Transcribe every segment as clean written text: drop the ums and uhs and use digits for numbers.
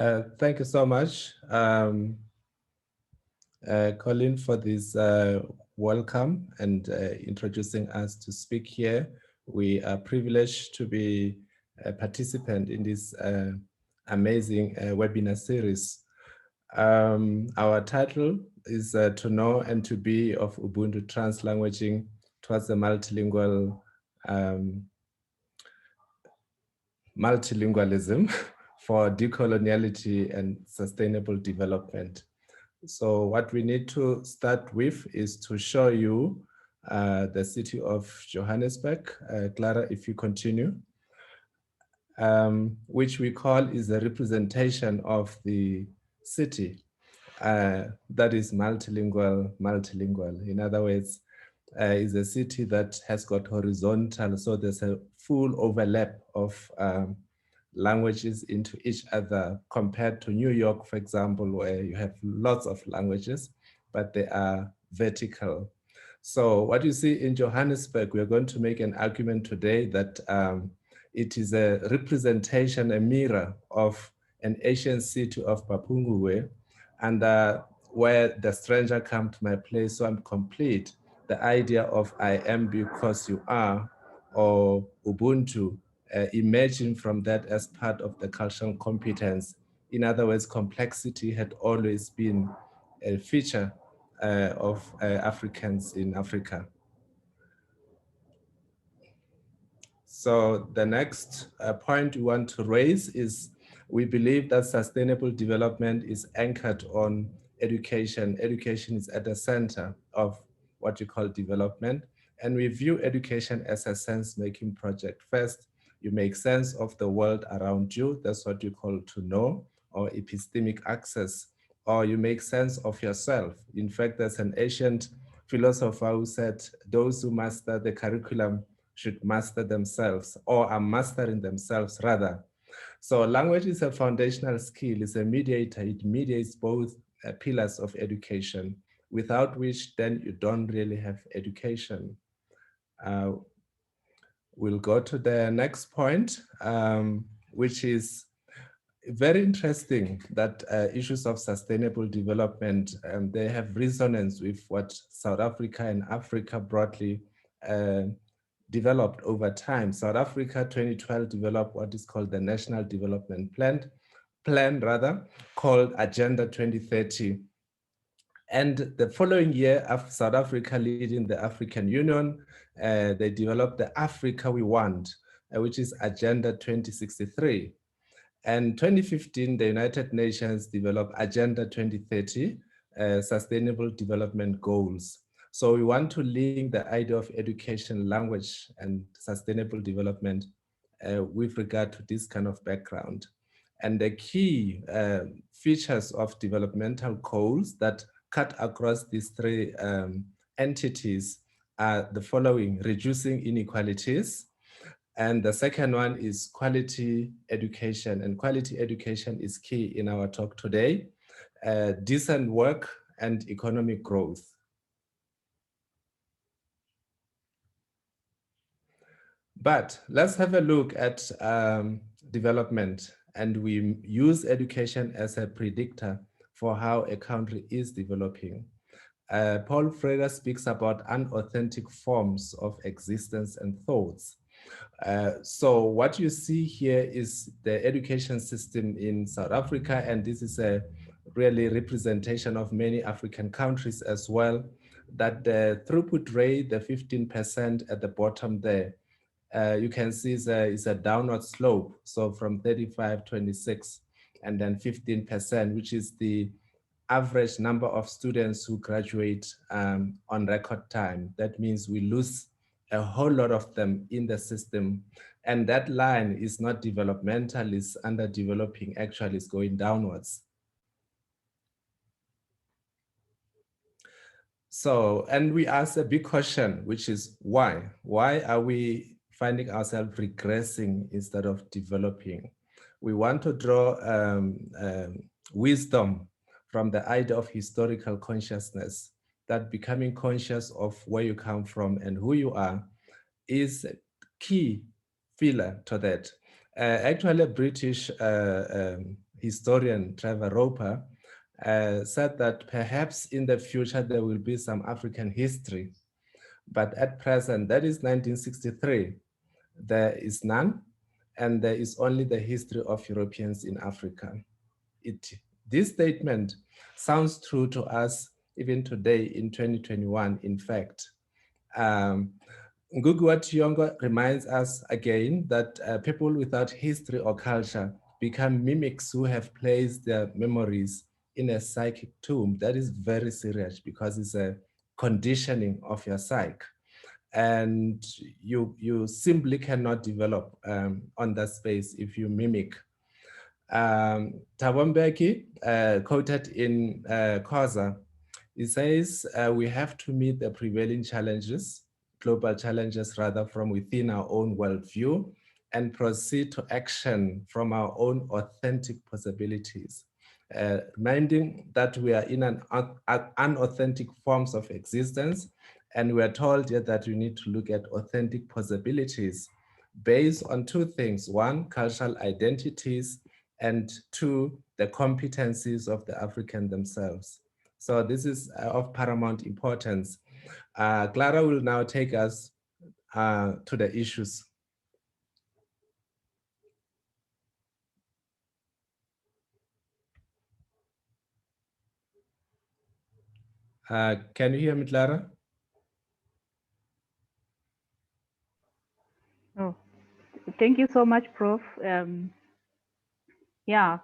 Thank you so much, Colin, for this welcome and introducing us to speak here. We are privileged to be a participant in this amazing webinar series. Our title is To Know and to Be of Ubuntu Translanguaging towards the multilingualism for decoloniality and sustainable development. So what we need to start with is to show you the city of Johannesburg. Clara, if you continue, which we call is a representation of the city that is multilingual. In other words, is a city that has got horizontal, so there's a full overlap of languages into each other, compared to New York, for example, where you have lots of languages, but they are vertical. So what you see in Johannesburg, we're going to make an argument today that it is a representation, a mirror of an ancient city of Papungwe, and where the stranger come to my place, so I'm complete. The idea of I am because you are, or Ubuntu, emerging from that as part of the cultural competence. In other words, complexity had always been a feature of Africans in Africa. So the next point we want to raise is we believe that sustainable development is anchored on education. Education is at the center of what you call development. And we view education as a sense-making project. First, you make sense of the world around you. That's what you call to know, or epistemic access, or you make sense of yourself. In fact, there's an ancient philosopher who said, those who master the curriculum should master themselves, or are mastering themselves rather. So language is a foundational skill, it's a mediator, it mediates both pillars of education, without which then you don't really have education. We'll go to the next point, which is very interesting that issues of sustainable development, they have resonance with what South Africa and Africa broadly developed over time. South Africa 2012 developed what is called the National Development Plan, called Agenda 2030. And the following year, South Africa leading the African Union, they developed the Africa We Want, which is Agenda 2063. And 2015, the United Nations developed Agenda 2030, Sustainable Development Goals. So we want to link the idea of education, language, and sustainable development with regard to this kind of background. And the key features of developmental goals that cut across these three entities are the following: reducing inequalities. And the second one is quality education. And quality education is key in our talk today. Decent work and economic growth. But let's have a look at development. And we use education as a predictor for how a country is developing. Paul Freire speaks about unauthentic forms of existence and thoughts. So what you see here is the education system in South Africa, and this is a really representation of many African countries as well, that the throughput rate, the 15% at the bottom there, you can see is a downward slope. So from 35, 26, and then 15%, which is the average number of students who graduate on record time. That means we lose a whole lot of them in the system. And that line is not developmental, it's underdeveloping, actually it's going downwards. So, and we ask a big question, which is why? Why are we finding ourselves regressing instead of developing? We want to draw wisdom from the idea of historical consciousness, that becoming conscious of where you come from and who you are is a key pillar to that. Actually, a British historian Trevor Roper said that perhaps in the future there will be some African history, but at present, that is 1963, there is none, and there is only the history of Europeans in Africa. This statement sounds true to us even today in 2021, in fact. Ngugi wa Thiong'o reminds us again that people without history or culture become mimics who have placed their memories in a psychic tomb. That is very serious because it's a conditioning of your psyche. And you simply cannot develop on that space if you mimic. Thabo Mbeki, quoted in Khoza, he says, we have to meet the prevailing challenges, global challenges rather, from within our own worldview and proceed to action from our own authentic possibilities. Reminding that we are in an unauthentic forms of existence, and we are told yet that we need to look at authentic possibilities based on two things: one, cultural identities, and two, the competencies of the African themselves. So this is of paramount importance. Clara will now take us to the issues. Can you hear me, Clara? Oh, thank you so much, Prof. Yeah,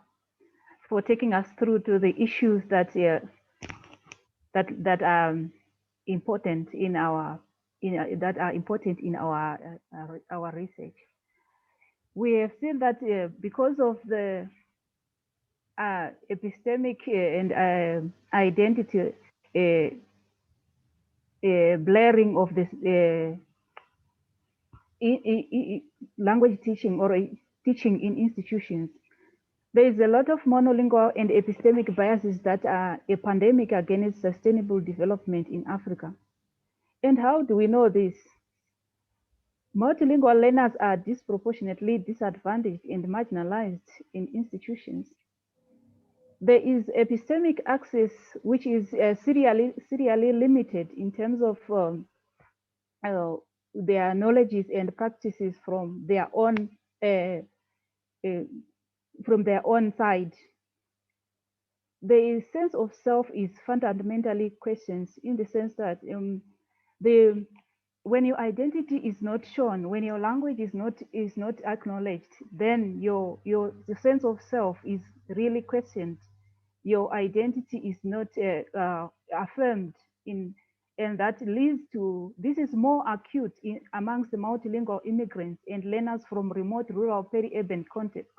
for taking us through to the issues that that are important in our our research. We have seen that because of the epistemic and identity blurring of this language teaching or teaching in institutions, there is a lot of monolingual and epistemic biases that are a pandemic against sustainable development in Africa. And how do we know this? Multilingual learners are disproportionately disadvantaged and marginalized in institutions. There is epistemic access, which is serially limited in terms of their knowledges and practices from their own side. The sense of self is fundamentally questioned in the sense that when your identity is not shown, when your language is not acknowledged, then the sense of self is really questioned. Your identity is not affirmed in, and that leads to, this is more acute amongst the multilingual immigrants and learners from remote, rural, peri-urban contexts.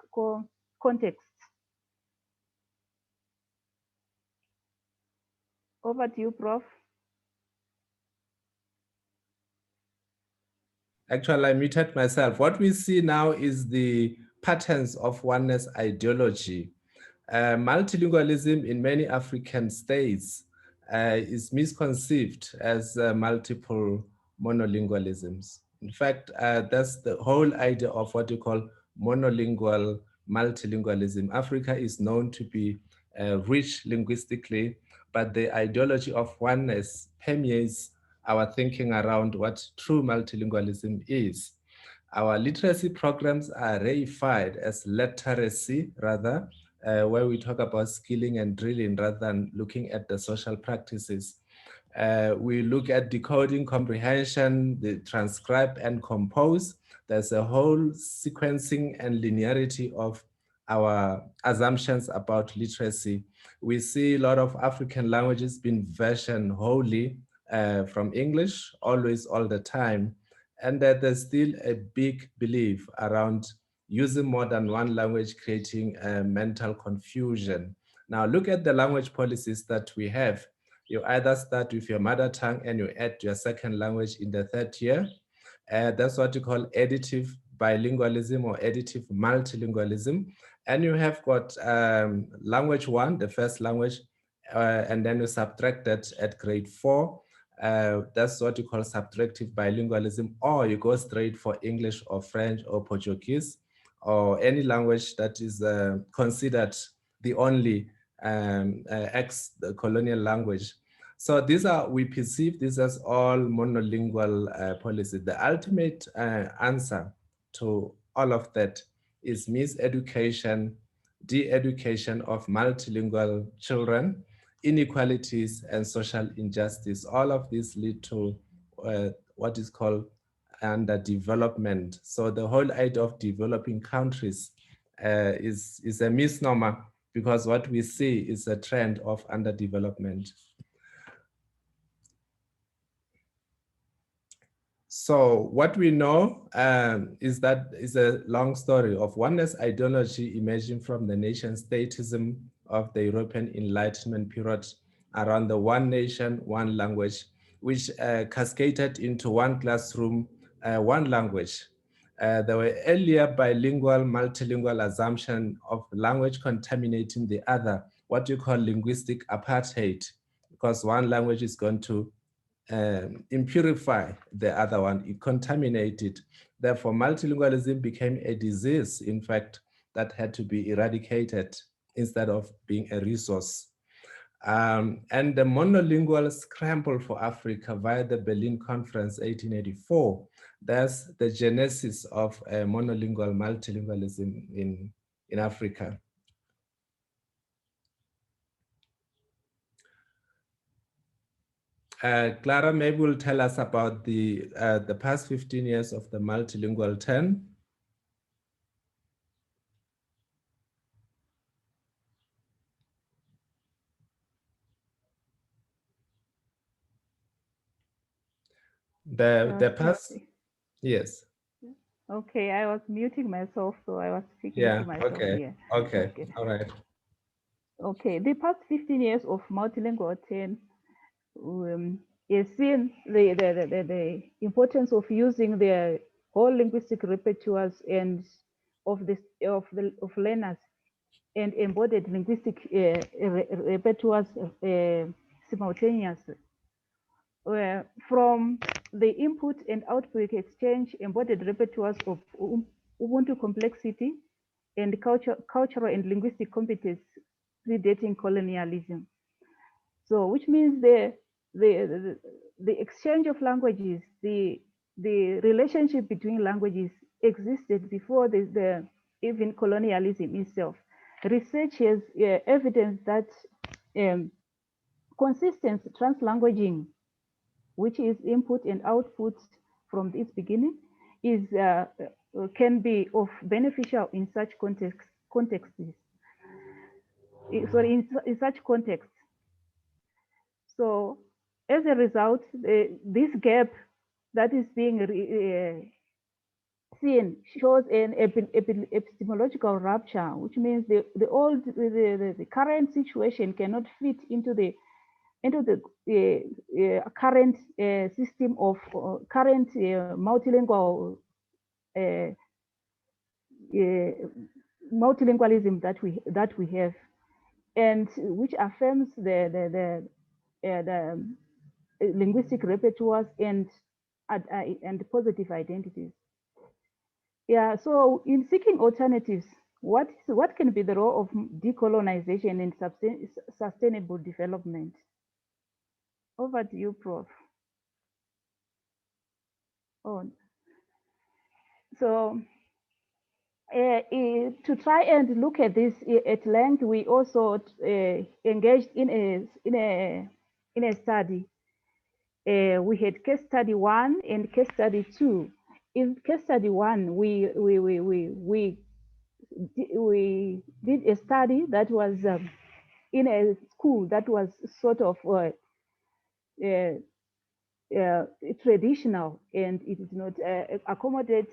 Over to you, Prof. Actually, I muted myself. What we see now is the patterns of oneness ideology. Multilingualism in many African states is misconceived as multiple monolingualisms. In fact, that's the whole idea of what you call monolingual multilingualism. Africa is known to be rich linguistically, but the ideology of oneness permeates our thinking around what true multilingualism is. Our literacy programs are reified as literacy, rather, where we talk about skilling and drilling rather than looking at the social practices. We look at decoding, comprehension, the transcribe and compose. There's a whole sequencing and linearity of our assumptions about literacy. We see a lot of African languages being versioned wholly from English, always, all the time. And that there's still a big belief around using more than one language, creating mental confusion. Now, look at the language policies that we have. You either start with your mother tongue and you add your second language in the third year. That's what you call additive bilingualism or additive multilingualism. And you have got language one, the first language, and then you subtract that at grade 4. That's what you call subtractive bilingualism, or you go straight for English or French or Portuguese. or any language that is considered the only ex-colonial language. So we perceive this as all monolingual policy. The ultimate answer to all of that is miseducation, de-education of multilingual children, inequalities, and social injustice. All of these lead to what is called underdevelopment. So the whole idea of developing countries is a misnomer, because what we see is a trend of underdevelopment. So what we know is that is a long story of oneness ideology emerging from the nation statism of the European Enlightenment period around the one nation, one language, which cascaded into one classroom, one language. There were earlier bilingual, multilingual assumption of language contaminating the other, what you call linguistic apartheid, because one language is going to impurify the other one, it contaminated. Therefore, multilingualism became a disease, in fact, that had to be eradicated instead of being a resource. And the monolingual scramble for Africa via the Berlin Conference 1884, that's the genesis of monolingual multilingualism in Africa. Clara maybe will tell us about the past 15 years of the multilingual turn. The past, yes. Okay, I was muting myself, so I was speaking to myself. Okay, okay, all right. Okay, the past 15 years of multilingual turn is seen the importance of using the whole linguistic repertoires and of learners and embodied linguistic repertoires simultaneously. From the input and output exchange, embodied repertoires of Ubuntu complexity and cultural and linguistic competence predating colonialism. So, which means the exchange of languages, the relationship between languages existed before even colonialism itself. Research has evidence that consistent translanguaging, which is input and output from its beginning, can be of beneficial in such contexts. Sorry, in such contexts. So, as a result, this gap that is being seen shows an epistemological rupture, which means the current situation cannot fit into the current system of current multilingual multilingualism that we have, and which affirms the linguistic repertoires and positive identities. Yeah. So, in seeking alternatives, what can be the role of decolonization in sustainable development? Over to you, Prof. Oh, so to try and look at this at length, we also engaged in a study. We had case study 1 and case study 2. In case study 1, we did a study that was in a school that was sort of traditional, and it did not accommodate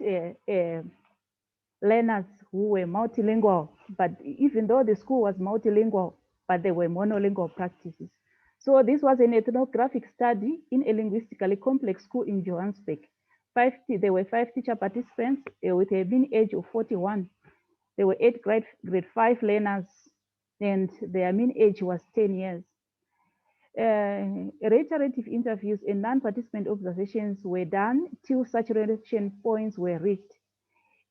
learners who were multilingual. But even though the school was multilingual, but there were monolingual practices. So this was an ethnographic study in a linguistically complex school in Johannesburg. There were 5 teacher participants with a mean age of 41. There were 8 grade 5 learners, and their mean age was 10 years. Reiterative interviews and non-participant observations were done till saturation points were reached.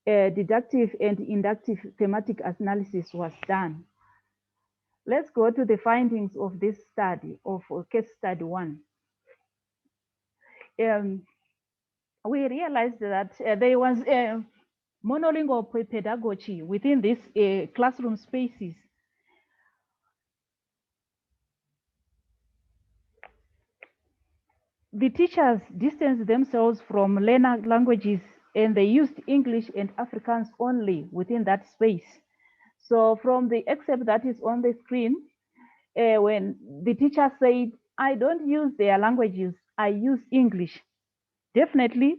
deductive and inductive thematic analysis was done. Let's go to the findings of this study, of case study 1. We realized that there was monolingual pedagogy within these classroom spaces. The teachers distanced themselves from learner languages and they used English and Afrikaans only within that space. So from the excerpt that is on the screen, when the teacher said, I don't use their languages, I use English. Definitely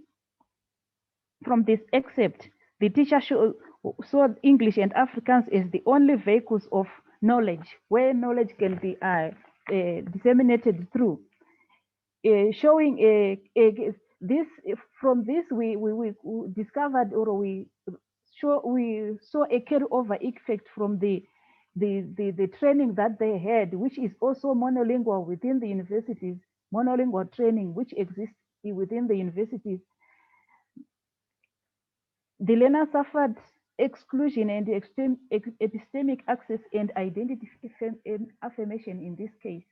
from this excerpt, the teacher saw English and Afrikaans as the only vehicles of knowledge, where knowledge can be disseminated through. Showing this, from this we discovered, or we saw a carryover effect from the training that they had, which is also monolingual within the universities, monolingual training which exists within the universities. The learner suffered exclusion and epistemic access and identity affirmation in this case.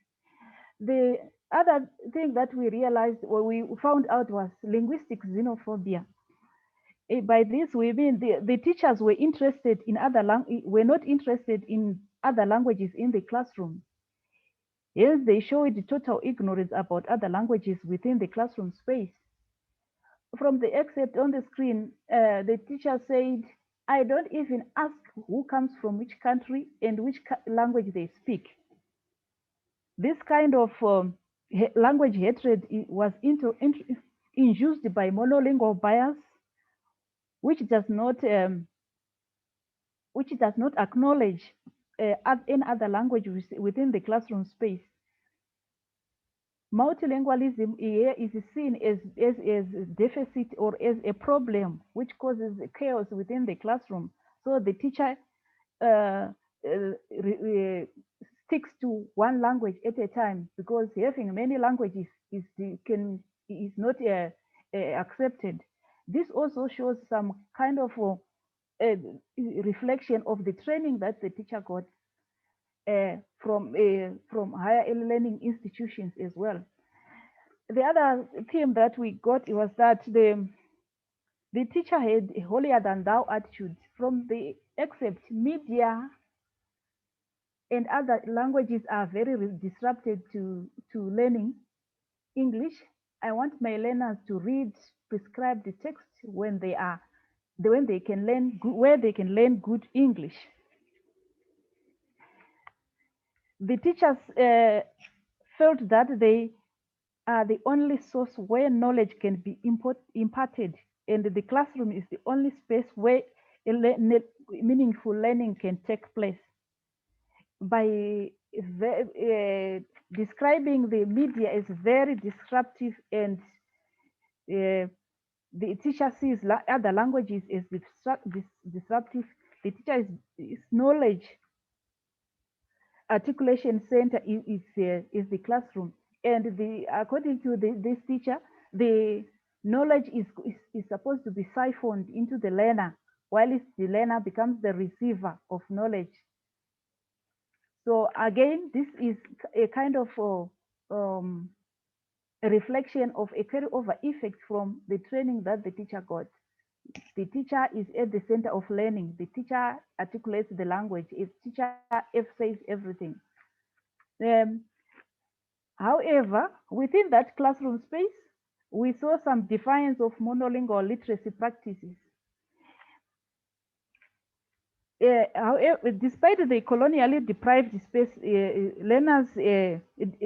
The other thing that we realized, or we found out, was linguistic xenophobia. By this we mean the teachers were interested in were not interested in other languages in the classroom. Yes, they showed total ignorance about other languages within the classroom space. From the excerpt on the screen, the teacher said, I don't even ask who comes from which country and which language they speak. This kind of language hatred was induced by monolingual bias, which does not acknowledge any other language within the classroom space. Multilingualism here is seen as a deficit or as a problem which causes chaos within the classroom. So the teacher sticks to one language at a time, because having many languages is not accepted. This also shows some kind of reflection of the training that the teacher got from higher learning institutions as well. The other theme that we got was that the teacher had a holier than thou attitude. From the excerpt, media and other languages are very disrupted to learning English. I want my learners to read prescribed text when they can learn where they can learn good English. The teachers felt that they are the only source where knowledge can be imparted, and the classroom is the only space where meaningful learning can take place. By describing the media as very disruptive, and the teacher sees other languages as disruptive, the teacher's knowledge articulation center is the classroom. And according to this teacher, the knowledge is supposed to be siphoned into the learner, while the learner becomes the receiver of knowledge. So again, this is a kind of a reflection of a carryover effect from the training that the teacher got. The teacher is at the center of learning. The teacher articulates the language. The teacher says everything. However, within that classroom space, we saw some defiance of monolingual literacy practices. However, despite the colonially deprived space, learners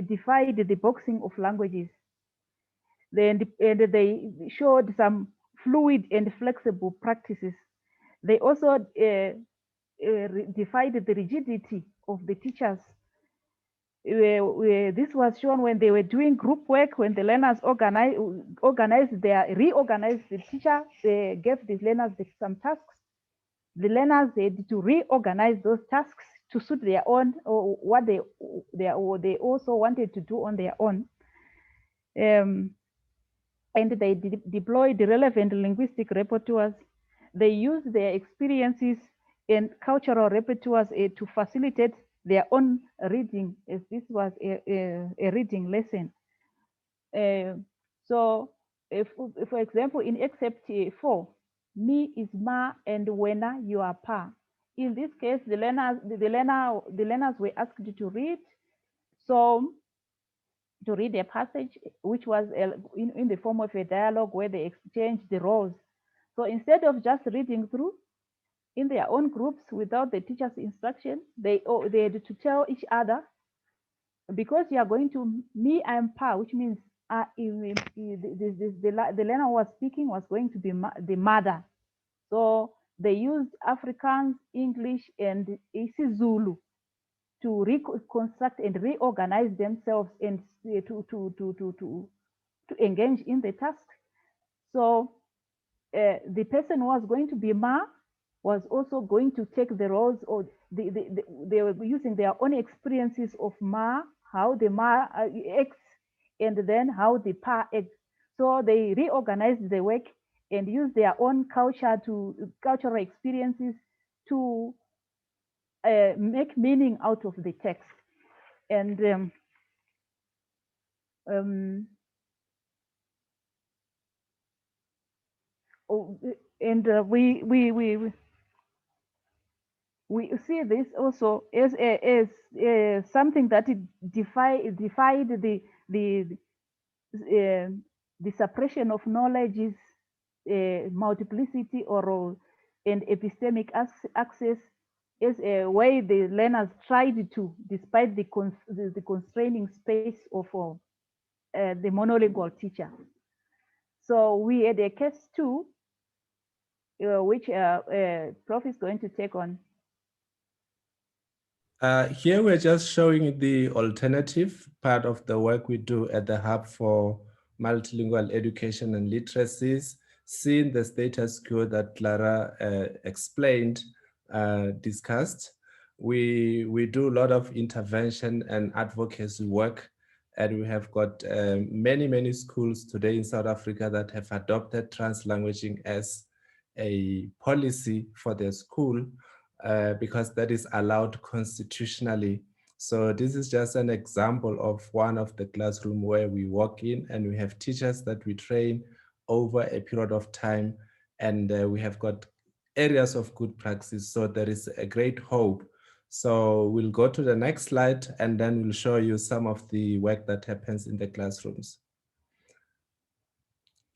defied the boxing of languages. And they showed some fluid and flexible practices. They also defied the rigidity of the teachers. This was shown when they were doing group work, when the learners reorganized the teacher, they gave the learners some tasks. The learners had to reorganize those tasks to suit their own, or what they also wanted to do on their own. And they deployed the relevant linguistic repertoires. they use their experiences and cultural repertoires to facilitate their own reading, as this was a reading lesson. So, if, for example, in excerpt 4, me is ma and wena you are pa. In this case, the learners were asked to read. So, to read a passage which was in the form of a dialogue where they exchanged the roles. So instead of just reading through in their own groups without the teacher's instruction, they had to tell each other, because you are going to, me, I'm pa, which means the learner who was speaking was going to be the mother. So they used Afrikaans, English, and isiZulu to reconstruct and reorganize themselves and to engage in the task. So the person who was going to be ma was also going to take the roles, or they were using their own experiences of ma, how the ma acts, and then how the pa acts. So they reorganized the work and used their own cultural experiences to make meaning out of the text. And we see this also as something that defied the suppression of knowledge, multiplicity or and epistemic access, as a way the learners tried to, despite the constraining space of the monolingual teacher. So we had a case 2, which Prof is going to take on. Here we're just showing the alternative part of the work we do at the Hub for Multilingual Education and Literacies, seeing the status quo that Clara explained, discussed. We do a lot of intervention and advocacy work, and we have got many schools today in South Africa that have adopted translanguaging as a policy for their school. Because that is allowed constitutionally. So this is just an example of one of the classroom where we walk in and we have teachers that we train over a period of time, and we have got areas of good practice. So there is a great hope. So we'll go to the next slide and then we'll show you some of the work that happens in the classrooms.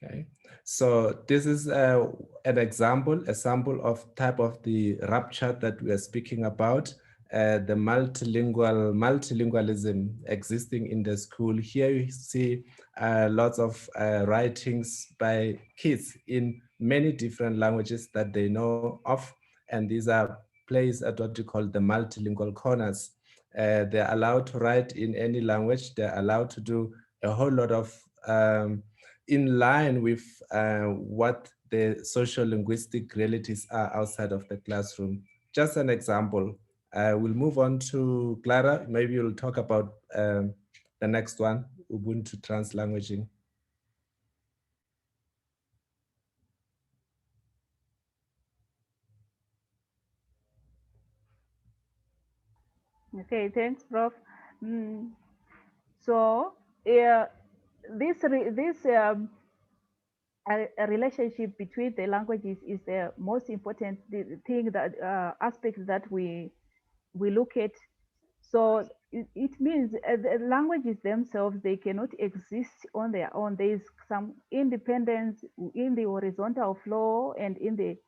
Okay, so this is an example, a sample of type of the rupture that we are speaking about, the multilingualism existing in the school. Here you see lots of writings by kids in many different languages that they know of, and these are placed at what we call the multilingual corners. They're allowed to write in any language. They're allowed to do a whole lot of in line with what the social linguistic realities are outside of the classroom. Just an example. We'll move on to Clara. Maybe you'll talk about the next one, Ubuntu Translanguaging. Okay, thanks, Prof. So this a relationship between the languages is the most important thing, that aspect that we look at. So it means the languages themselves, they cannot exist on their own. There is some independence in the horizontal flow and in the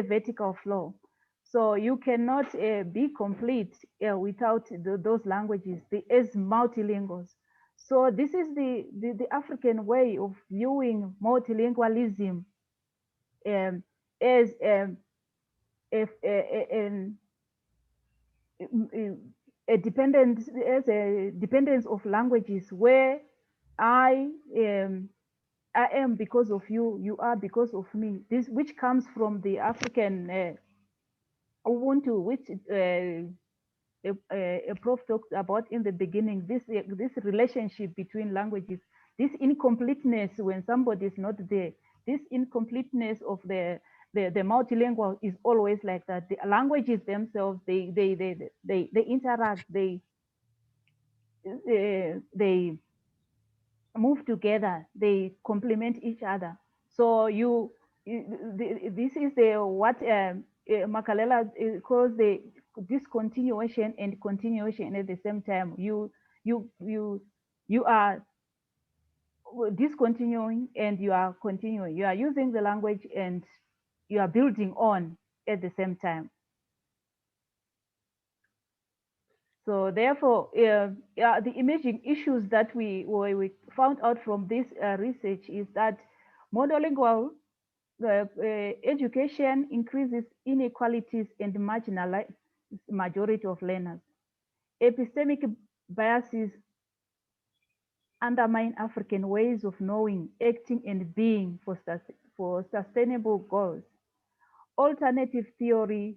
vertical flow. So you cannot be complete without those languages, as multilinguals. So this is the African way of viewing multilingualism as a dependence of languages, where I am because of you, you are because of me. This, which comes from the African Ubuntu, which a prof talked about in the beginning. This relationship between languages, this incompleteness when somebody is not there, this incompleteness of the the multilingual is always like that. The languages themselves, they interact, they move together, they complement each other. So this is what Makalela calls the discontinuation and continuation at the same time. You are discontinuing and you are continuing. You are using the language and you are building on at the same time. So therefore, the emerging issues that we found out from this research is that monolingual education increases inequalities and marginalizes majority of learners. Epistemic biases undermine African ways of knowing, acting, and being for sustainable goals. Alternative theories,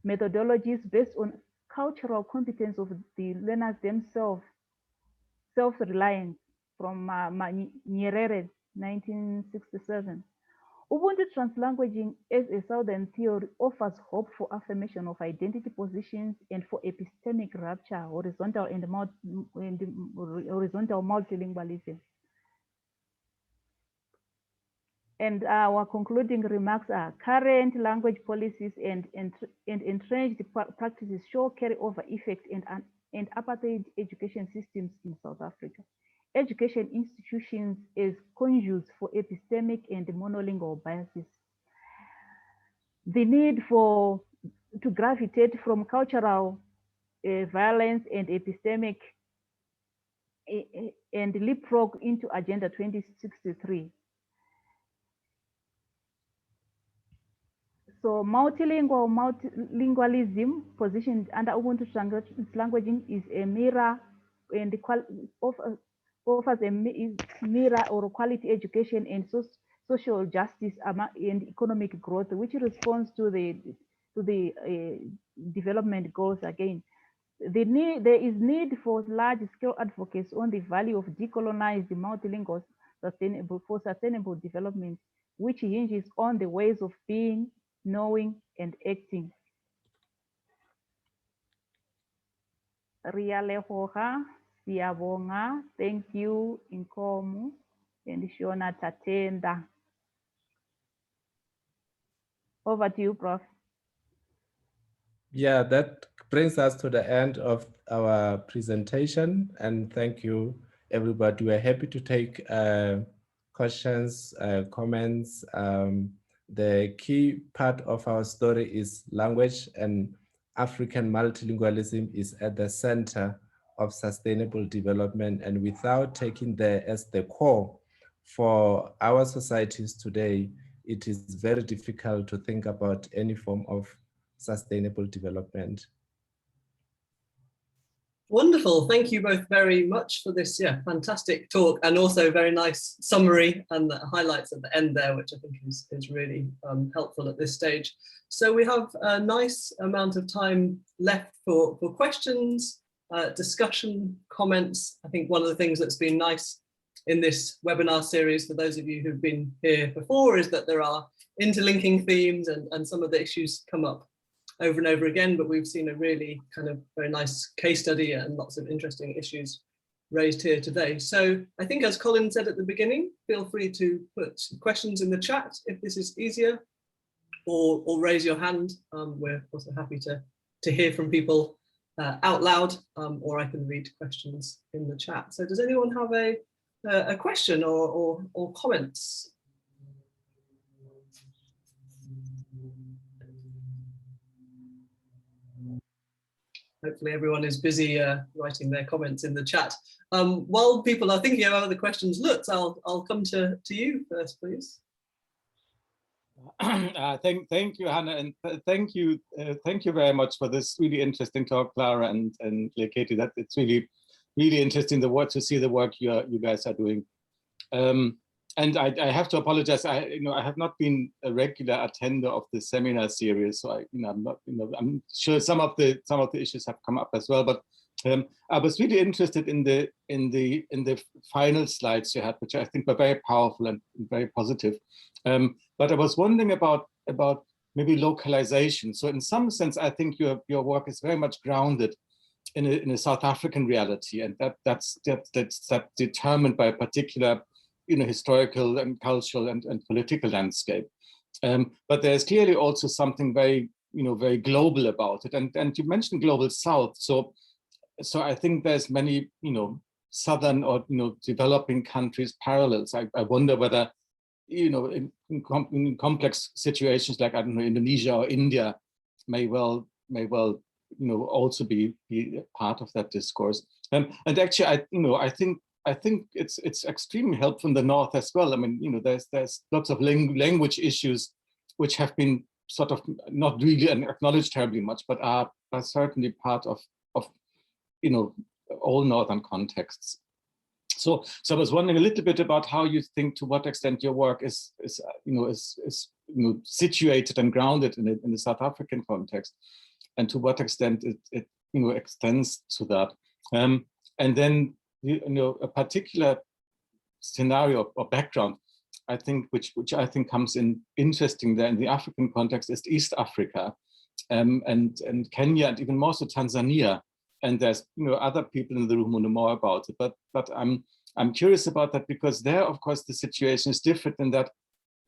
methodologies based on cultural competence of the learners themselves, self-reliance from Nyerere, 1967. Ubuntu Translanguaging as a southern theory offers hope for affirmation of identity positions and for epistemic rupture, horizontal multilingualism. And our concluding remarks are current language policies and entrenched practices show carryover effect and apartheid education systems in South Africa. Education institutions as conduits for epistemic and monolingual biases. The need to gravitate from cultural violence and epistemic and leapfrog into Agenda 2063. So multilingualism positioned under Ubuntu Translanguaging is a mirror and offers a mirror or quality education and social justice and economic growth, which responds to the development goals again. There is need for large-scale advocacy on the value of decolonized multilingual sustainable development, which hinges on the ways of being, knowing, and acting. Rialehoha, Siabonga, thank you, Inkomu, and Shona Tatenda. Over to you, Prof. Yeah, that brings us to the end of our presentation, and thank you, everybody. We're happy to take questions, comments. The key part of our story is language, and African multilingualism is at the center of sustainable development, and without taking that as the core for our societies today, it is very difficult to think about any form of sustainable development. Wonderful. Thank you both very much for this fantastic talk, and also very nice summary and the highlights at the end there, which I think is really helpful at this stage. So we have a nice amount of time left for questions, discussion, comments. I think one of the things that's been nice in this webinar series, for those of you who've been here before, is that there are interlinking themes and some of the issues come up over and over again, but we've seen a really kind of very nice case study and lots of interesting issues raised here today. So I think, as Colin said at the beginning, feel free to put questions in the chat if this is easier, or raise your hand. We're also happy to hear from people out loud, or I can read questions in the chat. So does anyone have a question or comments? Hopefully everyone is busy writing their comments in the chat. While people are thinking about how the questions looked, I'll come to you first, please. Thank you, Hannah, and thank you very much for this really interesting talk, Clara and Leketi. That it's really interesting to see the work you guys are doing. And I have to apologize. I have not been a regular attender of the seminar series, so I'm sure some of the issues have come up as well. But I was really interested in the final slides you had, which I think were very powerful and very positive. But I was wondering about maybe localization. So in some sense, I think your work is very much grounded in a South African reality, and that's determined by a particular, historical and cultural and political landscape. But there's clearly also something very, very global about it. And you mentioned global South, so I think there's many, southern or developing countries parallels. I wonder whether, in complex situations like, I don't know, Indonesia or India may well also be part of that discourse. And actually, I think it's extremely helpful in the North as well. I mean, there's lots of language issues which have been sort of not really acknowledged terribly much, but are certainly part of all Northern contexts. So I was wondering a little bit about how you think, to what extent your work is situated and grounded in the South African context, and to what extent it extends to that. And then a particular scenario or background, I think, which I think comes in interesting there in the African context, is East Africa, and Kenya, and even more so Tanzania. And there's other people in the room who know more about it, but I'm curious about that, because there, of course, the situation is different in that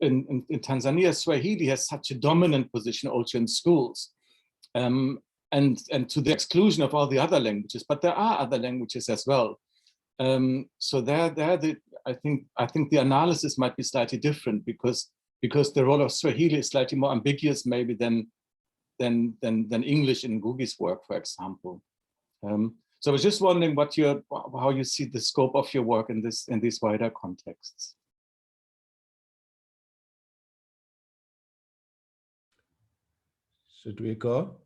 in Tanzania, Swahili has such a dominant position also in schools, and to the exclusion of all the other languages. But there are other languages as well. So I think the analysis might be slightly different, because the role of Swahili is slightly more ambiguous maybe than English in Ngugi's work, for example. So I was just wondering how you see the scope of your work in these wider contexts. Should we go?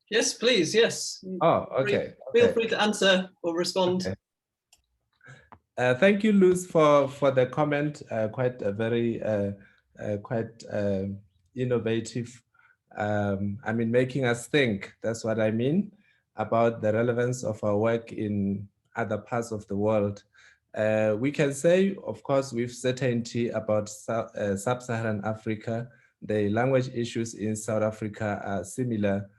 Yes, please. Yes. Oh, okay. Feel free to answer or respond. Okay. Thank you, Luz, for the comment. Quite a very innovative. I mean, making us think. That's what I mean about the relevance of our work in other parts of the world. We can say, of course, with certainty about sub-Saharan Africa, the language issues in South Africa are similar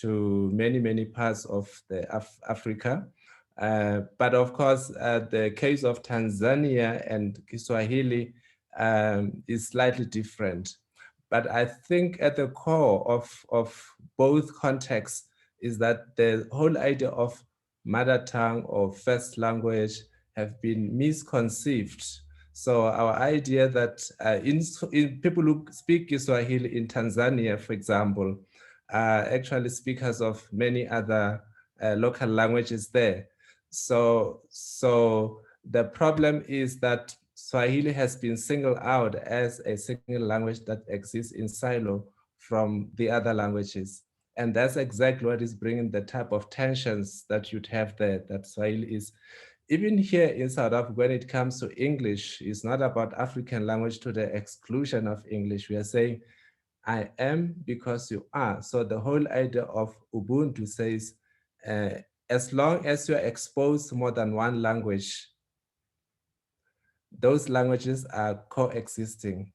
to many parts of the Africa. But of course, the case of Tanzania and Kiswahili is slightly different. But I think at the core of both contexts is that the whole idea of mother tongue or first language have been misconceived. So our idea that in people who speak Kiswahili in Tanzania, for example, are actually speakers of many other local languages there. So the problem is that Swahili has been singled out as a single language that exists in silo from the other languages. And that's exactly what is bringing the type of tensions that you'd have there, that Swahili is. Even here in South Africa, when it comes to English, it's not about African language to the exclusion of English. We are saying, I am because you are. So the whole idea of Ubuntu says, as long as you're exposed to more than one language, those languages are coexisting.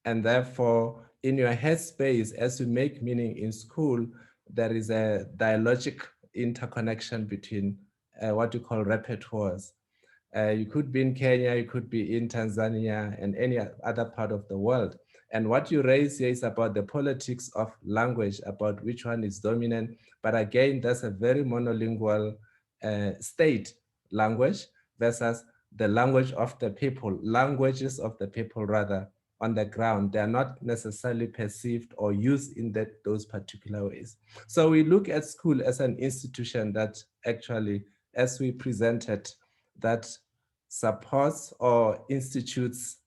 And therefore, in your headspace, as you make meaning in school, there is a dialogic interconnection between what you call repertoires. You could be in Kenya, you could be in Tanzania, and any other part of the world. And what you raise here is about the politics of language, about which one is dominant. But again, that's a very monolingual state language versus the language of the people, languages of the people rather, on the ground. They are not necessarily perceived or used in those particular ways. So we look at school as an institution that actually, as we presented, that supports or institutes,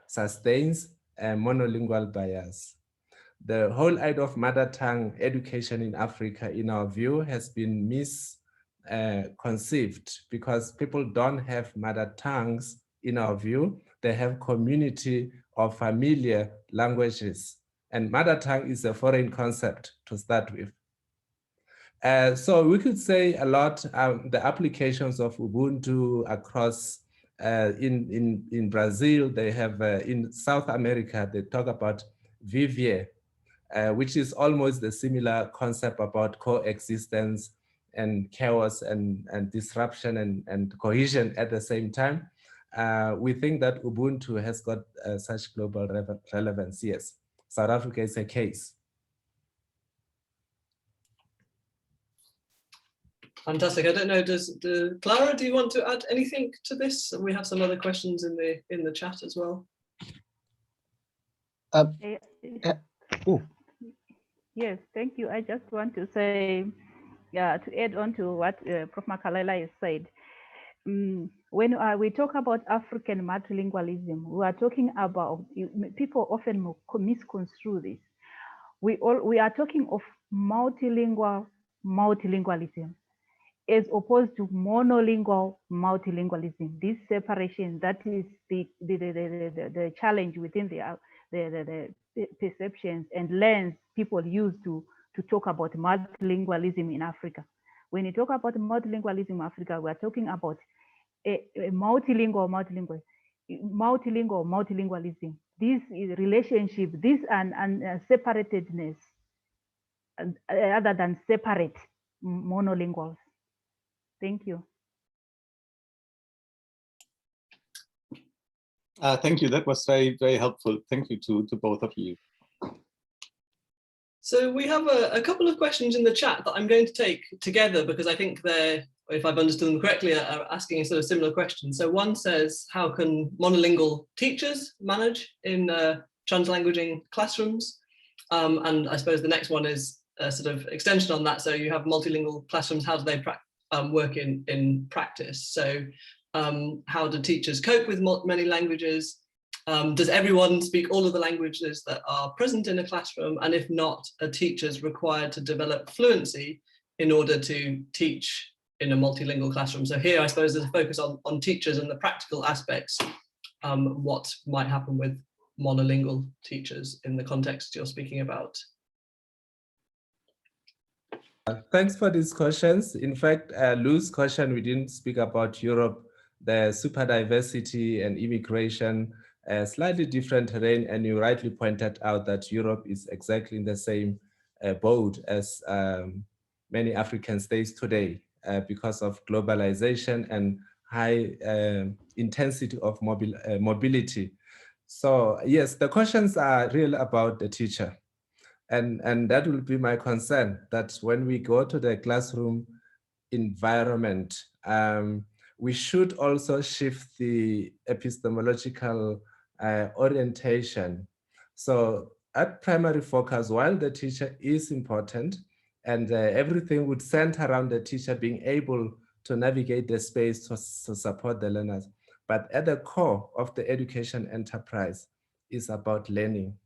sustains a monolingual bias. The whole idea of mother tongue education in Africa, in our view, has been misconceived because people don't have mother tongues, in our view. They have community or familiar languages. And mother tongue is a foreign concept to start with. So we could say a lot, the applications of Ubuntu across, in Brazil, they have, in South America, they talk about Vivier, which is almost the similar concept about coexistence and chaos and disruption and cohesion at the same time. We think that Ubuntu has got such global relevance. Yes, South Africa is a case. Fantastic. I don't know, Clara, do you want to add anything to this? We have some other questions in the chat as well. Yes, thank you. I just want to say, to add on to what Prof. Makalela has said. When we talk about African multilingualism, we are talking about, people often misconstrue this. We are talking of multilingualism, as opposed to monolingual multilingualism. This separation, that is the challenge within the perceptions and lens people use to talk about multilingualism in Africa. When you talk about multilingualism in Africa, we are talking about a multilingualism. This is relationship, this and separatedness, other than separate monolinguals. Thank you. Thank you. That was very, very helpful. Thank you to both of you. So we have a couple of questions in the chat that I'm going to take together because I think they're, if I've understood them correctly, are asking a sort of similar question. So one says, how can monolingual teachers manage in translanguaging classrooms? And I suppose the next one is a sort of extension on that. So you have multilingual classrooms, how do they work in practice? So how do teachers cope with many languages? Does everyone speak all of the languages that are present in a classroom? And if not, are teachers required to develop fluency in order to teach in a multilingual classroom? So here, I suppose there's a focus on teachers and the practical aspects, what might happen with monolingual teachers in the context you're speaking about. Thanks for these questions. In fact, Lou's question, we didn't speak about Europe, the super diversity and immigration, slightly different terrain, and you rightly pointed out that Europe is exactly in the same boat as many African states today because of globalization and high intensity of mobility. So yes, the questions are really about the teacher. And that will be my concern, that when we go to the classroom environment, we should also shift the epistemological orientation. So at primary focus, while the teacher is important and everything would center around the teacher being able to navigate the space to support the learners, but at the core of the education enterprise is about learning.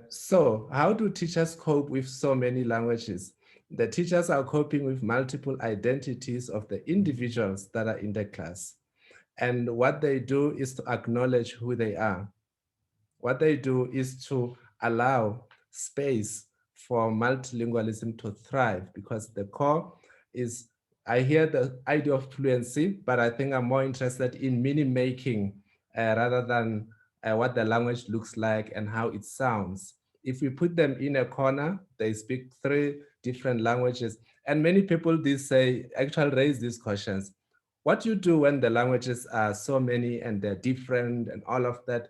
So how do teachers cope with so many languages? The teachers are coping with multiple identities of the individuals that are in the class. And what they do is to acknowledge who they are. What they do is to allow space for multilingualism to thrive, because the core is, I hear the idea of fluency, but I think I'm more interested in meaning making rather than what the language looks like and how it sounds. If we put them in a corner, they speak 3 different languages. And many people actually raise these questions. What do you do when the languages are so many and they're different and all of that?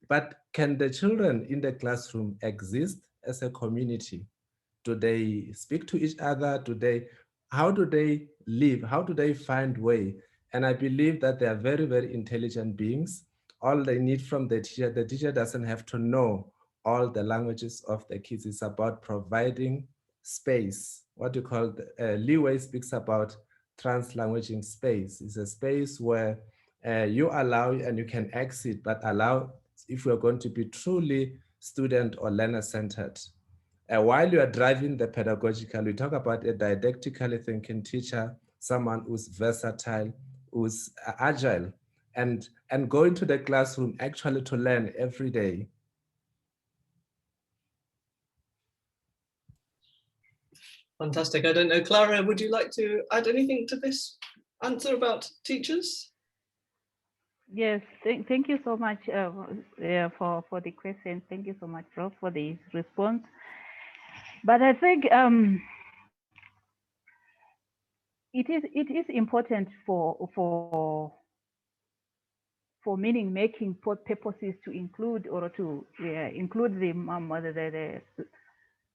But can the children in the classroom exist as a community? Do they speak to each other? How do they live? How do they find way? And I believe that they are very, very intelligent beings. All they need from the teacher doesn't have to know all the languages of the kids. It's about providing space. What you call, Leeway speaks about translanguaging space. It's a space where you allow and you can exit, but allow if we're going to be truly student or learner-centered. While you are driving the pedagogical, we talk about a didactically thinking teacher, someone who's versatile, who's agile, and go into the classroom actually to learn every day. Fantastic. I don't know, Clara, would you like to add anything to this answer about teachers? Yes, thank you so much for the question. Thank you so much, Prof, for the response. But I think it is important for meaning making purposes to include or to include the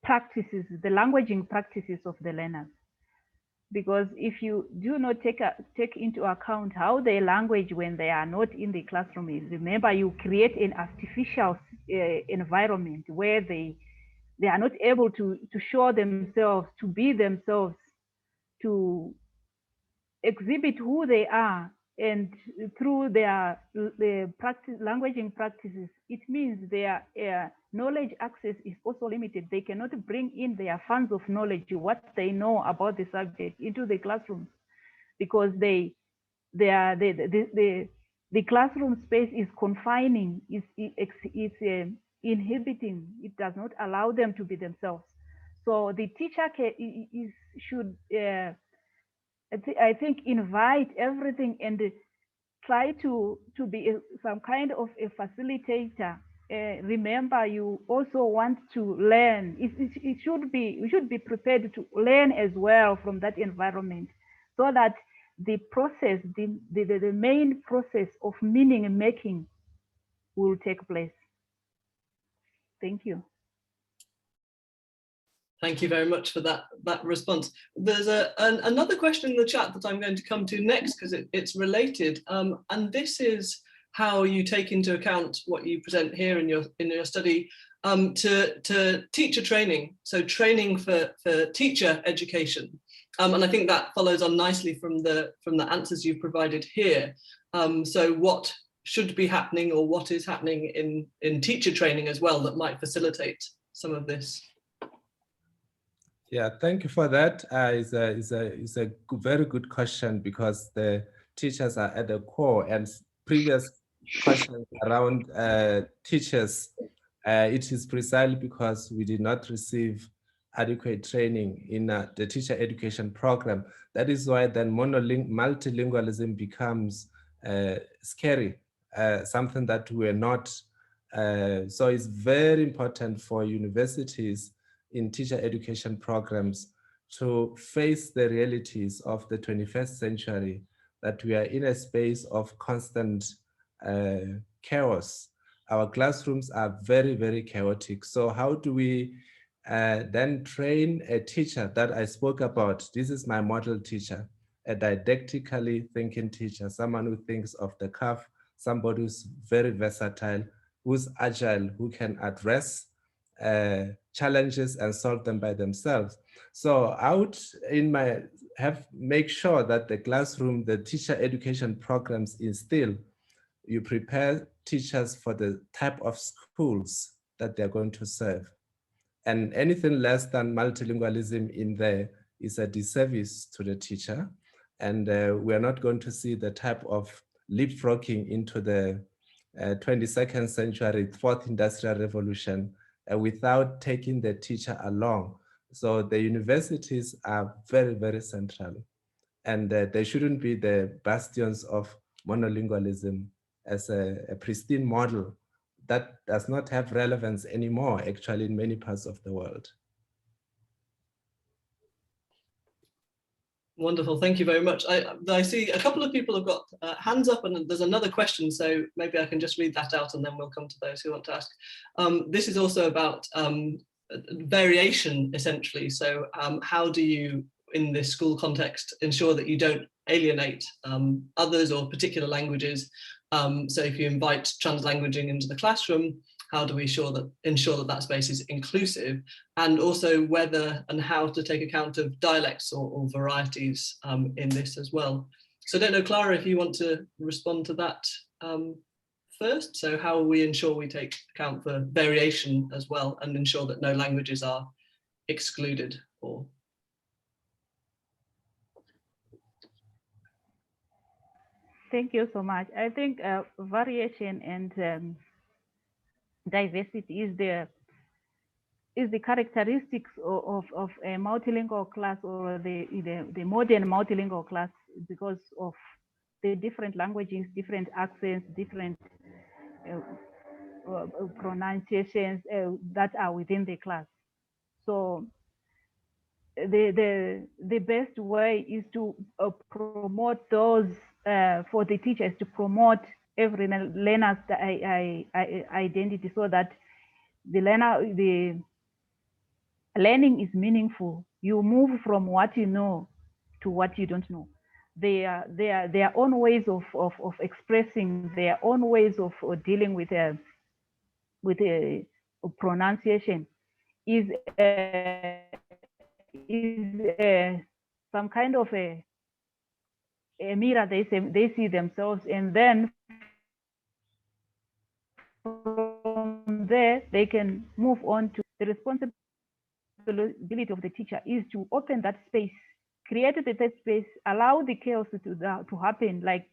practices, the languaging practices of the learners. Because if you do not take into account how they language when they are not in the classroom, remember you create an artificial environment where they are not able to show themselves, to be themselves, to exhibit who they are, and through their languaging practices, it means their knowledge access is also limited. They cannot bring in their funds of knowledge, what they know about the subject, into the classrooms, because the classroom space is confining, is inhibiting. It does not allow them to be themselves. So the teacher should I think invite everything and try to be some kind of a facilitator. Remember, you also want to learn. We should be prepared to learn as well from that environment, so that the process, the main process of meaning making will take place. Thank you. Thank you very much for that response. There's another question in the chat that I'm going to come to next because it's related, and this is how you take into account what you present here in your study to teacher training, so training for teacher education, and I think that follows on nicely from the answers you've provided here. So what should be happening, or what is happening in teacher training as well, that might facilitate some of this? Yeah, thank you for that. It's a very good question, because the teachers are at the core, and previous questions around teachers, it is precisely because we did not receive adequate training in the teacher education program. That is why then multilingualism becomes scary, something that we're not. So it's very important for universities in teacher education programs to face the realities of the 21st century, that we are in a space of constant chaos. Our classrooms are very, very chaotic. So how do we then train a teacher that I spoke about? This is my model teacher, a didactically thinking teacher, someone who thinks off the cuff, somebody who's very versatile, who's agile, who can address challenges and solve them by themselves. So I would make sure that the classroom, the teacher education programs instill, you prepare teachers for the type of schools that they're going to serve. And anything less than multilingualism in there is a disservice to the teacher. And we're not going to see the type of leapfrogging into the 22nd century, fourth industrial revolution, without taking the teacher along. So the universities are very, very central, and they shouldn't be the bastions of monolingualism as a pristine model that does not have relevance anymore, actually, in many parts of the world. Wonderful, thank you very much. I see a couple of people have got hands up, and there's another question, so maybe I can just read that out and then we'll come to those who want to ask. This is also about variation, essentially. So how do you, in this school context, ensure that you don't alienate others or particular languages? So if you invite translanguaging into the classroom, how do we ensure that space is inclusive, and also whether and how to take account of dialects or varieties in this as well. So I don't know, Clara, if you want to respond to that first. So how we ensure we take account for variation as well, and ensure that no languages are excluded or. Thank you so much. I think variation and diversity is the characteristics of a multilingual class, or the modern multilingual class, because of the different languages, different accents, different pronunciations that are within the class. So the best way is to promote those, for the teachers to promote every learner's identity, so that the learning is meaningful. You move from what you know to what you don't know. Their own ways of expressing, their own ways of dealing with pronunciation is some kind of a mirror. They see themselves, and then from there they can move on to the responsibility of the teacher is to open that space, create the third space, allow the chaos to happen. Like,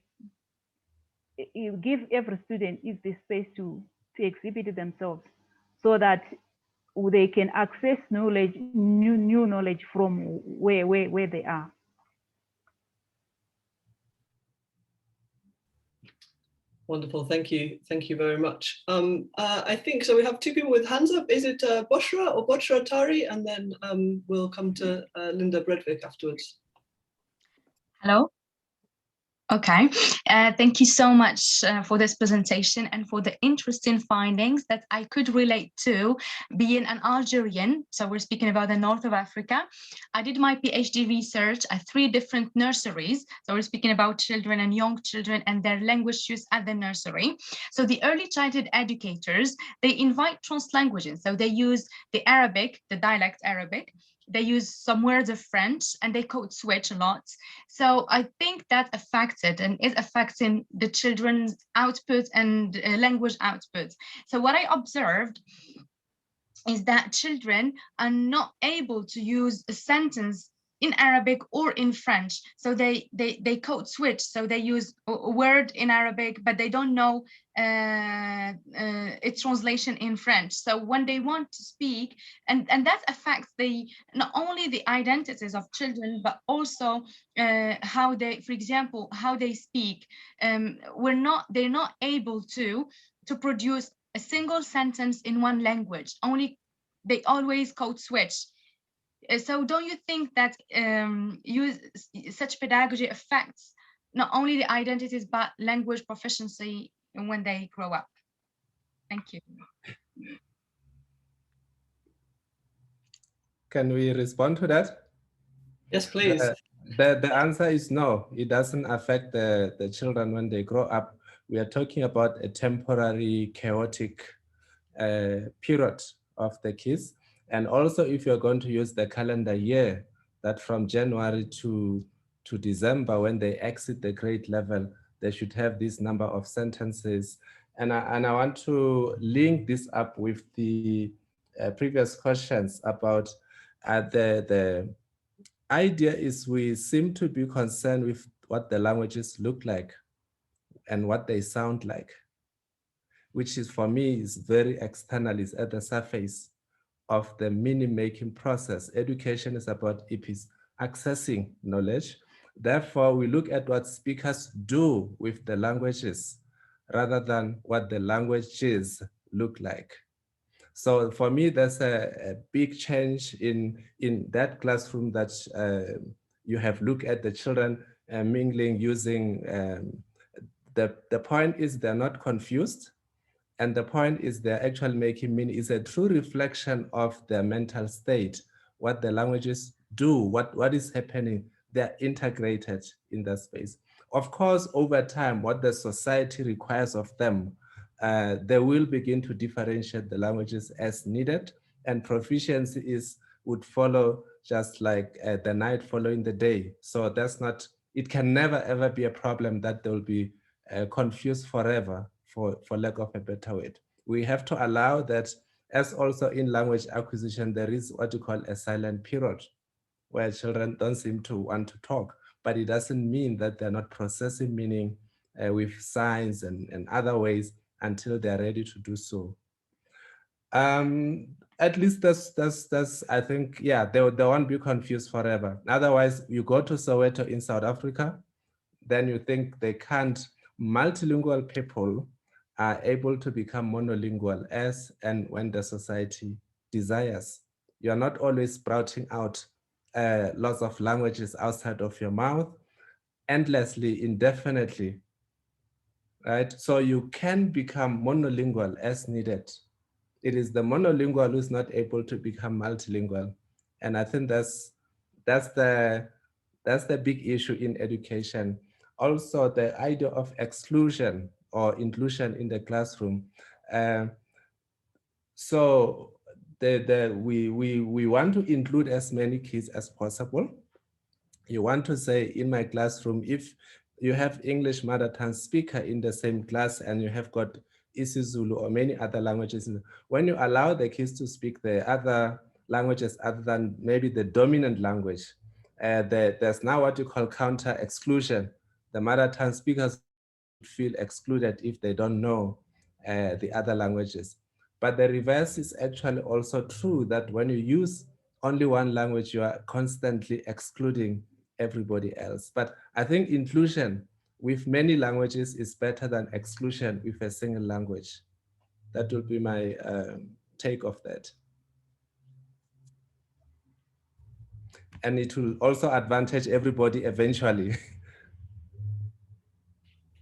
you give every student is the space to exhibit themselves, so that they can access knowledge, new knowledge from where they are. Wonderful, thank you very much. I think so. We have two people with hands up. Is it Boshra or Boshra Tari? And then we'll come to Linda Bredvik afterwards. Hello. Okay, thank you so much for this presentation and for the interesting findings that I could relate to, being an Algerian. So we're speaking about the north of Africa. I did my PhD research at 3 different nurseries. So we're speaking about children and young children and their language use at the nursery. So the early childhood educators, they invite translanguaging. So they use the Arabic, the dialect Arabic. They use some words of French, and they code switch a lot. So I think that affected and is affecting the children's output and language output. So what I observed is that children are not able to use a sentence in Arabic or in French. So they code switch. So they use a word in Arabic, but they don't know its translation in French. So when they want to speak, and that affects not only the identities of children, but also how they, for example, how they speak. They're not able to produce a single sentence in one language. They always code switch. So don't you think that such pedagogy affects not only the identities, but language proficiency when they grow up? Thank you. Can we respond to that? Yes, please. The answer is no. It doesn't affect the children when they grow up. We are talking about a temporary, chaotic period of the kids. And also, if you're going to use the calendar year, that from January to December, when they exit the grade level, they should have this number of sentences. And I want to link this up with the previous questions about the idea is we seem to be concerned with what the languages look like and what they sound like, which is, for me, is very external, is at the surface of the meaning-making process. Education is about accessing knowledge. Therefore, we look at what speakers do with the languages rather than what the languages look like. So for me, there's a big change in that classroom that you have looked at the children mingling, using, the point is they're not confused. And the point is they're actually making meaning. Is a true reflection of their mental state, what the languages do, what is happening. They're integrated in that space. Of course, over time, what the society requires of them, they will begin to differentiate the languages as needed, and proficiency would follow just like the night following the day. So that's not, it can never ever be a problem that they will be confused forever, for lack of a better word. We have to allow that, as also in language acquisition, there is what you call a silent period where children don't seem to want to talk, but it doesn't mean that they're not processing meaning with signs and other ways until they're ready to do so. At least that's I think, yeah, they won't be confused forever. Otherwise, you go to Soweto in South Africa, then you think they can't. Multilingual people are able to become monolingual as and when the society desires. You're not always sprouting out lots of languages outside of your mouth endlessly, indefinitely, right? So you can become monolingual as needed. It is the monolingual who's not able to become multilingual. And I think that's the big issue in education. Also, the idea of exclusion or inclusion in the classroom. So we want to include as many kids as possible. You want to say, in my classroom, if you have English mother tongue speaker in the same class and you have got isiZulu or many other languages, when you allow the kids to speak the other languages other than maybe the dominant language, there's now what you call counter exclusion. The mother tongue speakers feel excluded if they don't know the other languages. But the reverse is actually also true, that when you use only one language, you are constantly excluding everybody else. But I think inclusion with many languages is better than exclusion with a single language. That will be my take of that. And it will also advantage everybody eventually.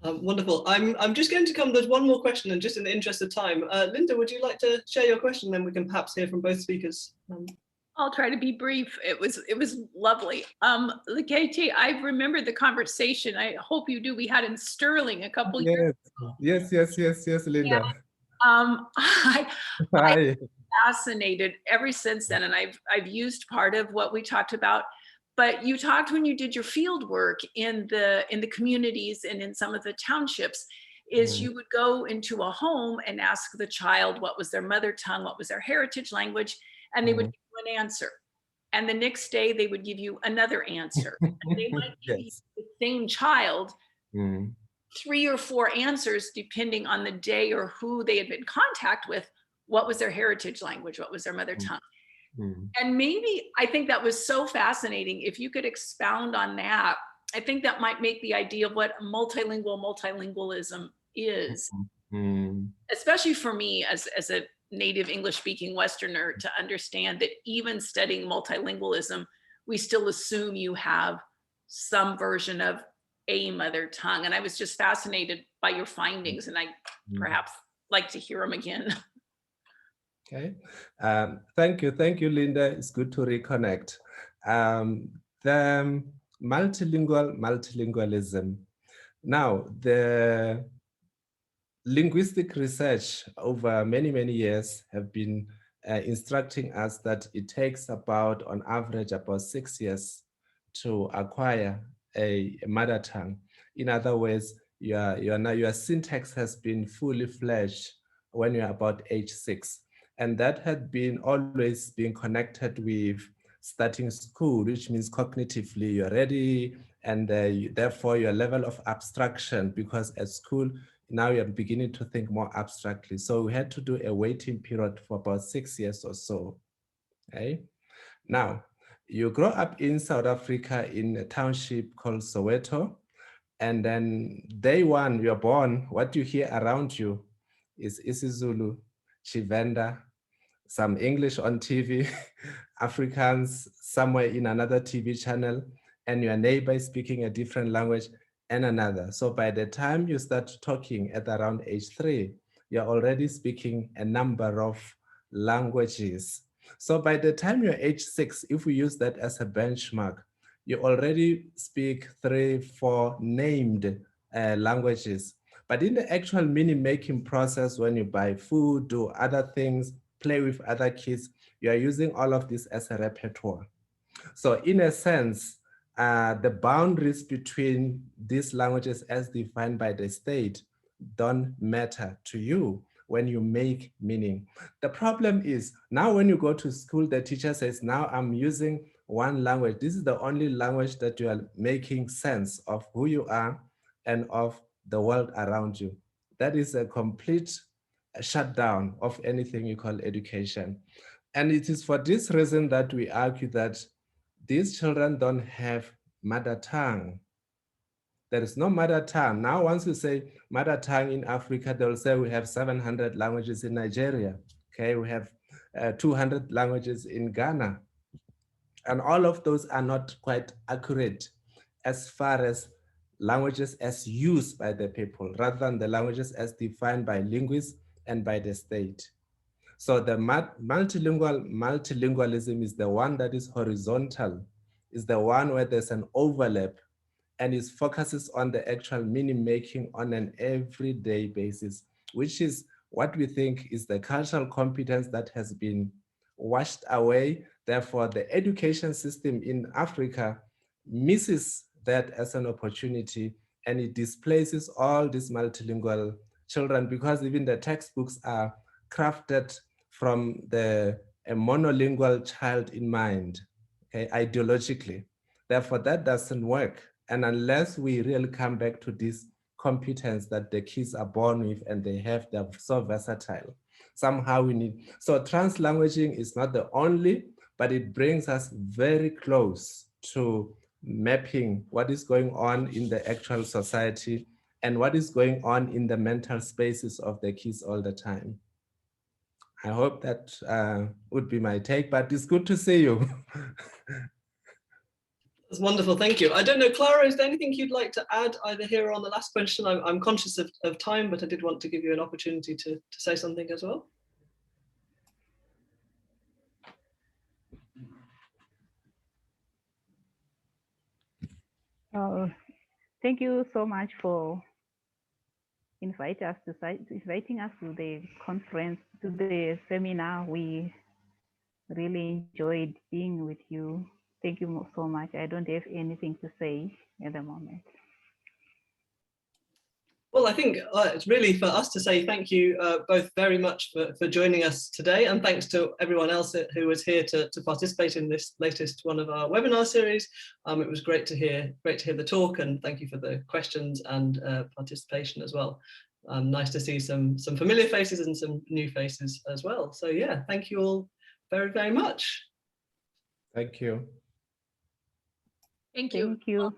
Wonderful. I'm just going to come, there's one more question, and just in the interest of time, Linda, would you like to share your question? Then we can perhaps hear from both speakers. I'll try to be brief. It was lovely. Leketi, I remember the conversation. I hope you do. We had in Sterling a couple years ago. Yes, Linda. I'm Hi. fascinated ever since then, and I've used part of what we talked about. But you talked when you did your field work in the communities and in some of the townships, is you would go into a home and ask the child what was their mother tongue, what was their heritage language, and they would give you an answer. And the next day they would give you another answer. And they might give you the same child 3 or 4 answers depending on the day or who they had been in contact with. What was their heritage language? What was their mother tongue? And maybe, I think that was so fascinating. If you could expound on that, I think that might make the idea of what multilingualism is, especially for me as a native English speaking Westerner, to understand that even studying multilingualism, we still assume you have some version of a mother tongue. And I was just fascinated by your findings, and I perhaps like to hear them again. Okay, thank you, Linda. It's good to reconnect. The multilingualism. Now, the linguistic research over many years have been instructing us that it takes about, on average, about 6 years to acquire a mother tongue. In other words, your syntax has been fully fledged when you're about age 6. And that had been always been connected with starting school, which means cognitively you're ready, and therefore your level of abstraction, because at school, now you're beginning to think more abstractly. So we had to do a waiting period for about 6 years or so. Okay? Now, you grow up in South Africa in a township called Soweto, and then day one, you're born, what you hear around you is isiZulu, Chivenda, some English on TV, Afrikaans somewhere in another TV channel, and your neighbor is speaking a different language and another. So by the time you start talking at around age 3, you're already speaking a number of languages. So by the time you're age 6, if we use that as a benchmark, you already speak 3, 4 named languages. But in the actual meaning-making process, when you buy food, do other things, play with other kids, you are using all of this as a repertoire. So in a sense, the boundaries between these languages as defined by the state don't matter to you when you make meaning. The problem is, now when you go to school, the teacher says, now I'm using one language. This is the only language that you are making sense of who you are and of the world around you. That is a complete shutdown of anything you call education. And it is for this reason that we argue that these children don't have mother tongue. There is no mother tongue. Now, once you say mother tongue in Africa, they'll say we have 700 languages in Nigeria. Okay, we have 200 languages in Ghana. And all of those are not quite accurate as far as languages as used by the people, rather than the languages as defined by linguists and by the state. So the multilingualism is the one that is horizontal, is the one where there's an overlap, and it focuses on the actual meaning making on an everyday basis, which is what we think is the cultural competence that has been washed away. Therefore, the education system in Africa misses that as an opportunity, and it displaces all these multilingual children, because even the textbooks are crafted from a monolingual child in mind, okay, ideologically. Therefore, that doesn't work. And unless we really come back to this competence that the kids are born with and they're so versatile, somehow we need, so translanguaging is not the only, but it brings us very close to mapping what is going on in the actual society and what is going on in the mental spaces of the kids all the time. I hope that would be my take, but it's good to see you. That's wonderful, thank you. I don't know, Clara, is there anything you'd like to add either here or on the last question? I'm conscious of time, but I did want to give you an opportunity to say something as well. Thank you so much for inviting us to the conference, to the seminar. We really enjoyed being with you. Thank you so much. I don't have anything to say at the moment. Well, I think it's really for us to say thank you both very much for joining us today, and thanks to everyone else who was here to participate in this latest one of our webinar series. It was great to hear the talk, and thank you for the questions and participation as well. Nice to see some familiar faces and some new faces as well. So yeah, thank you all very, very much. Thank you. Thank you. Thank you.